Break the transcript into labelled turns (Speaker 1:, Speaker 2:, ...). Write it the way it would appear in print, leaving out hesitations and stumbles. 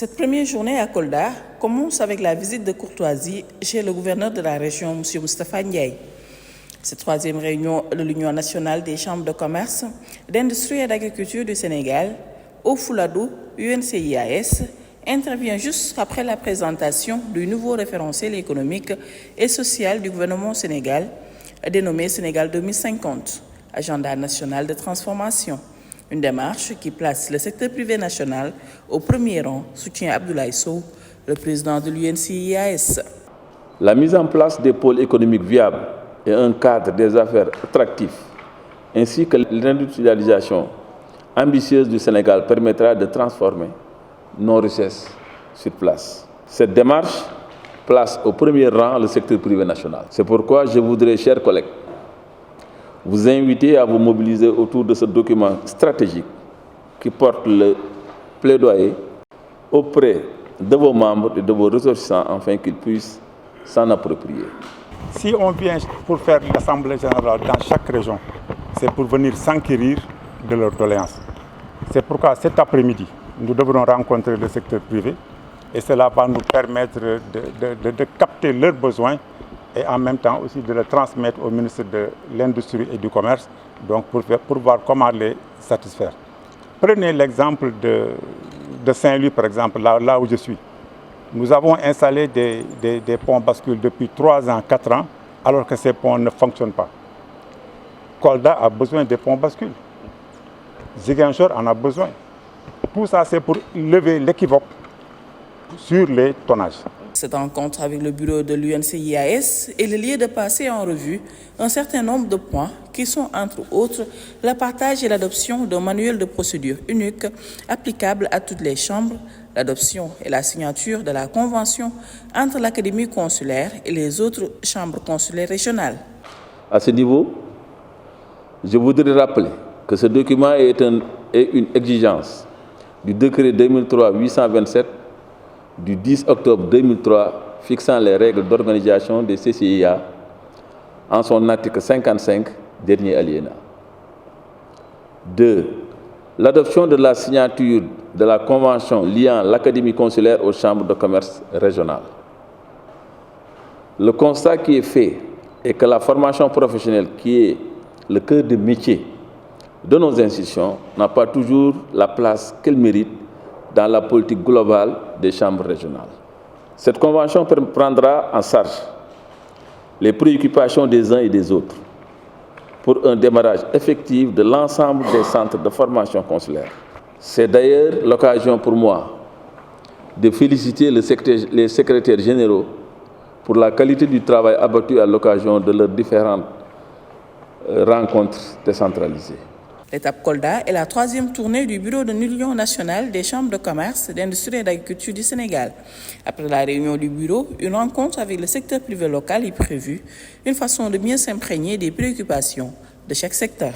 Speaker 1: Cette première journée à Kolda commence avec la visite de courtoisie chez le gouverneur de la région, M. Moustapha Ndiaye. Cette troisième réunion de l'Union nationale des chambres de commerce, d'industrie et d'agriculture du Sénégal, au Fouladou, UNCIAS, intervient juste après la présentation du nouveau référentiel économique et social du gouvernement sénégal, dénommé Sénégal 2050, agenda national de transformation. Une démarche qui place le secteur privé national au premier rang, soutient Abdoulaye Sow, le président de l'UNCIAS.
Speaker 2: La mise en place des pôles économiques viables et un cadre des affaires attractif, ainsi que l'industrialisation ambitieuse du Sénégal permettra de transformer nos richesses sur place. Cette démarche place au premier rang le secteur privé national. C'est pourquoi je voudrais, chers collègues, vous inviter à vous mobiliser autour de ce document stratégique qui porte le plaidoyer auprès de vos membres et de vos ressortissants afin qu'ils puissent s'en approprier.
Speaker 3: Si on vient pour faire l'Assemblée générale dans chaque région, c'est pour venir s'enquérir de leurs doléances. C'est pourquoi cet après-midi, nous devrons rencontrer le secteur privé et cela va nous permettre de capter leurs besoins et en même temps aussi de le transmettre au ministre de l'Industrie et du Commerce donc pour voir comment les satisfaire. Prenez l'exemple de Saint-Louis, par exemple, là où je suis. Nous avons installé des ponts bascules depuis 3 ans, 4 ans, alors que ces ponts ne fonctionnent pas. Kolda a besoin des ponts bascules. Ziguinchor en a besoin. Tout ça, c'est pour lever l'équivoque sur les tonnages.
Speaker 1: Cette rencontre avec le bureau de l'UNCIAS est le lieu de passer en revue un certain nombre de points qui sont, entre autres, le partage et l'adoption d'un manuel de procédure unique applicable à toutes les chambres, l'adoption et la signature de la convention entre l'Académie consulaire et les autres chambres consulaires régionales.
Speaker 2: À ce niveau, je voudrais rappeler que ce document est une exigence du décret 2003-827 du 10 octobre 2003 fixant les règles d'organisation des CCIA en son article 55, dernier alinéa. 2. L'adoption de la signature de la convention liant l'Académie consulaire aux chambres de commerce régionales. Le constat qui est fait est que la formation professionnelle, qui est le cœur de métier de nos institutions, n'a pas toujours la place qu'elle mérite dans la politique globale des chambres régionales. Cette convention prendra en charge les préoccupations des uns et des autres pour un démarrage effectif de l'ensemble des centres de formation consulaire. C'est d'ailleurs l'occasion pour moi de féliciter les secrétaires généraux pour la qualité du travail abattu à l'occasion de leurs différentes rencontres décentralisées.
Speaker 1: L'étape Kolda est la troisième tournée du bureau de l'Union nationale des chambres de commerce, d'industrie et d'agriculture du Sénégal. Après la réunion du bureau, une rencontre avec le secteur privé local est prévue, une façon de mieux s'imprégner des préoccupations de chaque secteur.